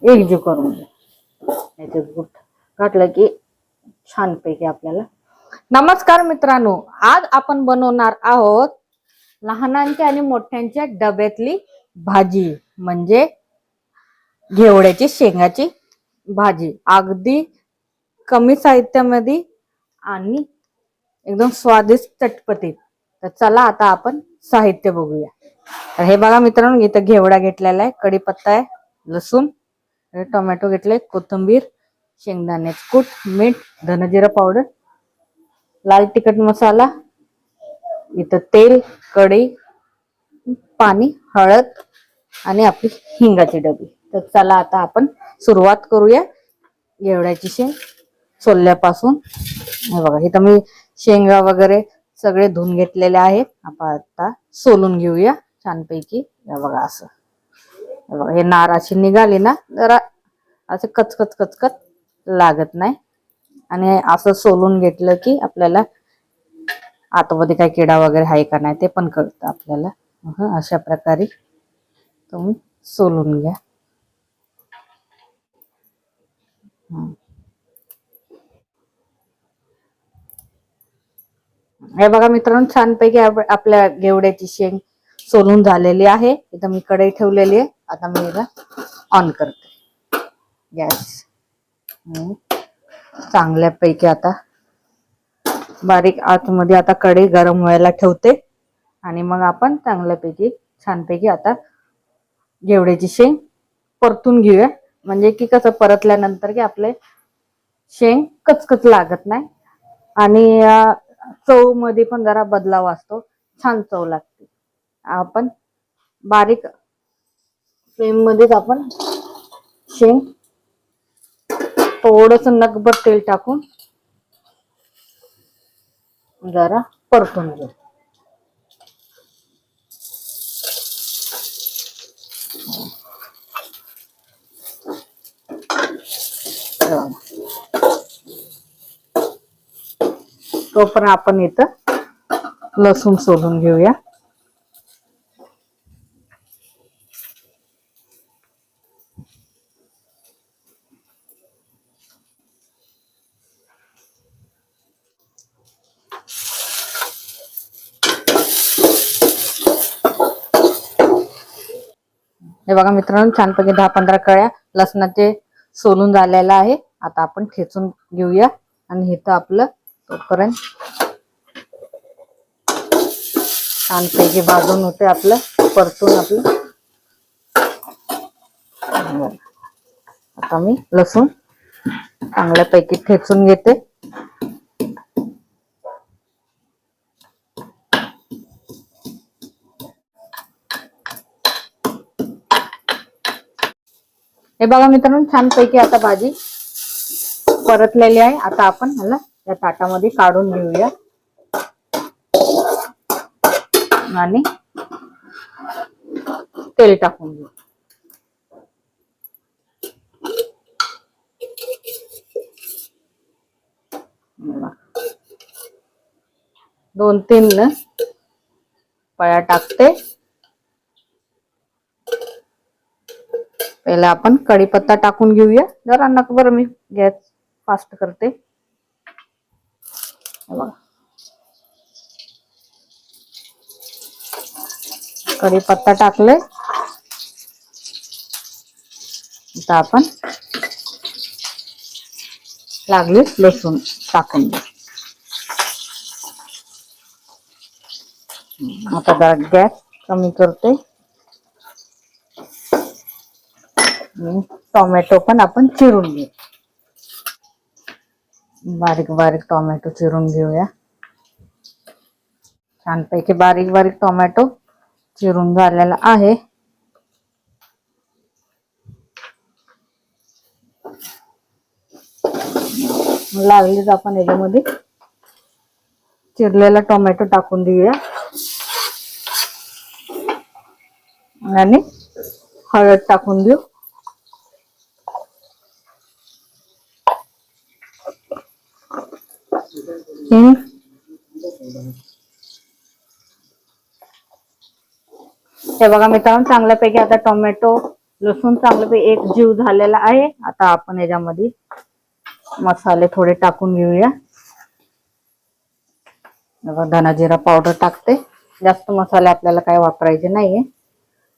एकजीव करून घ्या. याच्यात गुठ घातलं की छानपैकी आपल्याला. नमस्कार मित्रांनो, आज आपण बनवणार आहोत लहानांच्या आणि मोठ्यांच्या डब्यातली भाजी, म्हणजे घेवड्याची शेंगाची भाजी. अगदी कमी साहित्यामध्ये आणि एकदम स्वादिष्ट चटपटीत. तर चला आता आपण साहित्य बघूया. तर हे बघा मित्रांनो, इथं घेवडा घेतलेला आहे, कढीपत्ता आहे, लसूण, टोमॅटो घेतले, कोथिंबीर, शेंगदाण्याचे कूट, मीठ, धनजिरा पावडर, लाल तिखट मसाला, इथं तेल, कढई, पाणी, हळद आणि आपली हिंगाची डबी. तर चला आता आपण सुरुवात करूया घेवड्याची शेंग सोलल्यापासून. हे बघा इथं मी शेंगा वगैरे सगळे धुवून घेतलेले आहेत. आपण आता सोलून घेऊया छानपैकी. हे बघा असं, हे बघा हे नार अशी निघाली ना, जरा असं कचकच कचकच लागत नाही. आणि असं सोलून घेतलं की आपल्याला आतमध्ये काही किडा वगैरे आहे का नाही ते पण कळतं आपल्याला. अशा प्रकारे तुम्ही सोलून घ्या. हे बघा मित्रांनो, छानपैकी आपल्या घेवड्याची शेंग सोलून झालेली आहे. इथं मी कढई ठेवलेली आहे. आता मी याला ऑन करते गॅस. चांगल्यापैकी आता बारीक आतमध्ये आता कढई गरम व्हायला ठेवते आणि मग आपण चांगल्यापैकी छानपैकी आता घेवड्याची शेंग परतून घेऊया. म्हणजे की कसं परतल्यानंतर की आपले शेंग कचकच लागत नाही आणि चव मध्ये पण जरा बदलाव असतो, छान चव लागते. आपण बारीक फ्लेम मध्येच आपण शेंग थोडस नकभर तेल टाकून जरा परतून घेऊ. तोपर्यंत आपण इथं लसूण सोलून घेऊया. हे बघा मित्रांनो, छानपैकी 10-15 कळ्या लसणाचे सोलून झालेला आहे. आता आपण ठेचून घेऊया आणि इथं आपलं तोपर्यंत छानपैकी भाजून होते आपलं परतून आपलं. आता मी लसूण चांगल्यापैकी ठेचून घेते. हे बघा मित्रांनो, छानपैकी आता भाजी परतलेली आहे. आता आपण ह्याला या ताटामध्ये काढून घेऊया आणि तेल टाकून घेऊ. दोन तीन पळ्या टाकते. पहिला आपण कढीपत्ता टाकून घेऊया. जरा नकभर मी गॅस फास्ट करते. कढीपत्ता टाकले. आता आपण लागले लसूण टाकून घेऊ. आता जरा गॅस कमी करते. टोमॅटो पण आपण चिरून घेऊ. बारीक बारीक टोमॅटो चिरून घेऊया. छानपैकी बारीक बारीक टोमॅटो चिरून झालेला आहे. लागलीच आपण याच्यामध्ये चिरलेला टोमॅटो टाकून देऊया आणि हळद टाकून देऊ. हे बघा मित्रांनो, चांगल्यापैकी आता टोमॅटो लसूण चांगल्यापैकी एक जीव झालेला आहे. आता आपण याच्यामध्ये मसाले थोडे टाकून घेऊया. धना जिरा पावडर टाकते. जास्त मसाले आपल्याला काय वापरायचे नाहीये.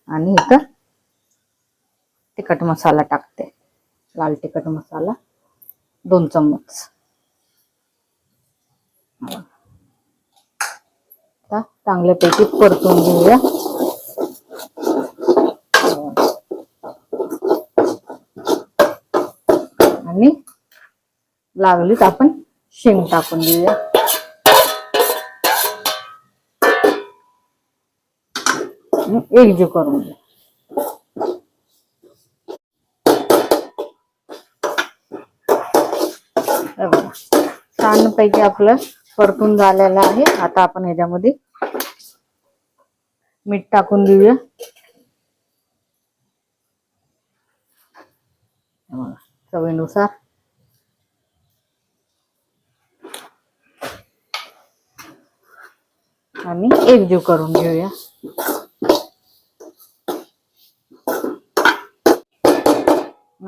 आणि इथं तिखट मसाला टाकते. लाल तिखट मसाला 2 चम्मच. आता चांगल्यापैकी परतून घेऊया. आणि लागलीच आपण शेंग टाकून घेऊया. एकजीव करून घ्या. छानपैकी आपलं परतून झालेलं आहे. आता आपण ह्याच्यामध्ये मीठ टाकून देऊया. चवीनुसार. आणि एकजीव करून घेऊया.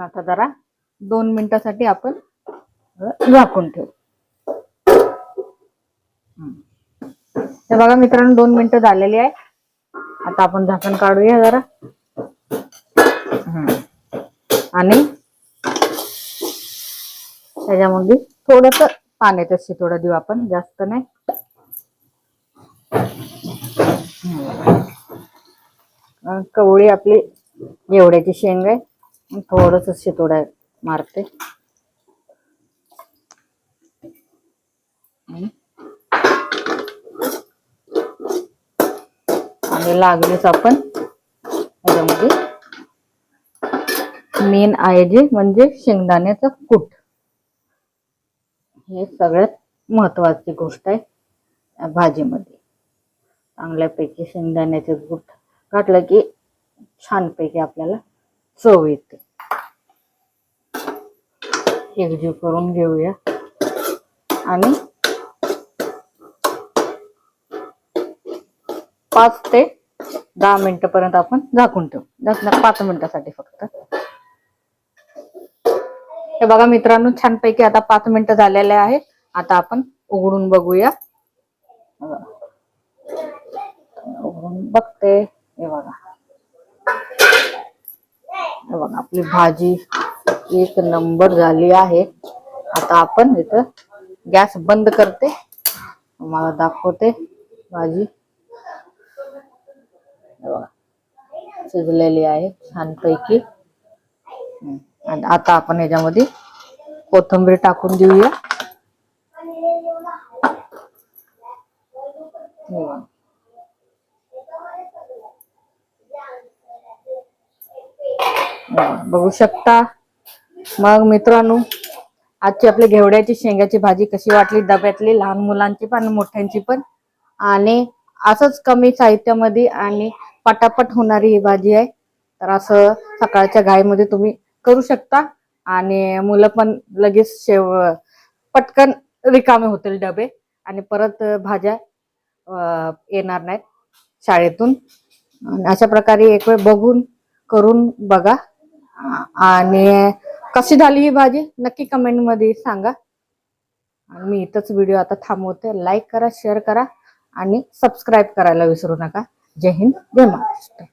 आता जरा 2 मिनिटासाठी आपण झाकून ठेवू. हे बघा मित्रांनो, 2 मिनिटं झालेली आहे. आता आपण झाकण काढूया जरा. आणि त्याच्यामध्ये थोडस पाण्याचं शितोडा देऊ आपण, जास्त नाही. कवळी आपली एवढ्याची शेंग आहे. थोडस शितोडा मारते. आणि लागलीच आपण याच्यामध्ये मेन आहे जे म्हणजे शेंगदाण्याचं कूट. हे सगळ्यात महत्वाची गोष्ट आहे भाजीमध्ये. चांगल्यापैकी शेंगदाण्याचे कूट घातलं की छानपैकी आपल्याला चव येते. एकजीव करून घेऊया. आणि 5 ते 10 मिनिटापर्यंत आपण झाकून ठेवू. जास्त 5 मिनिटासाठी फक्त. हे बघा मित्रांनो, छानपैकी आता 5 मिनिटं झालेले आहेत. आता आपण उघडून बघूया. उघडून बघते. हे बघा आपली भाजी एक नंबर झाली आहे. आता आपण इथं गॅस बंद करते. तुम्हाला दाखवते भाजी. शिजलेली आहे छानपैकी. आणि आता आपण याच्यामध्ये कोथिंबीर टाकून देऊया. बघू शकता. मग मित्रांनो, आजची आपली घेवड्याची शेंगाची भाजी कशी वाटली डब्यातली, लहान मुलांची पण मोठ्यांची पण. आणि असंच कमी साहित्यामध्ये आणि पटापट होणारी ही भाजी आहे. तर असं सकाळच्या घाईमध्ये तुम्ही करू शकता. आणि मुलं पण लगेच पटकन रिकामे होतील डबे. आणि परत भाज्या येणार नाहीत शाळेतून. अशा प्रकारे एक वेळ बघून करून बघा. आणि कशी झाली ही भाजी नक्की कमेंट मध्ये सांगा. आणि मी इथंच व्हिडिओ आता थांबवते. लाईक करा, शेअर करा आणि सबस्क्राईब करायला विसरू नका. जय हिंद, जय महाराष्ट्र.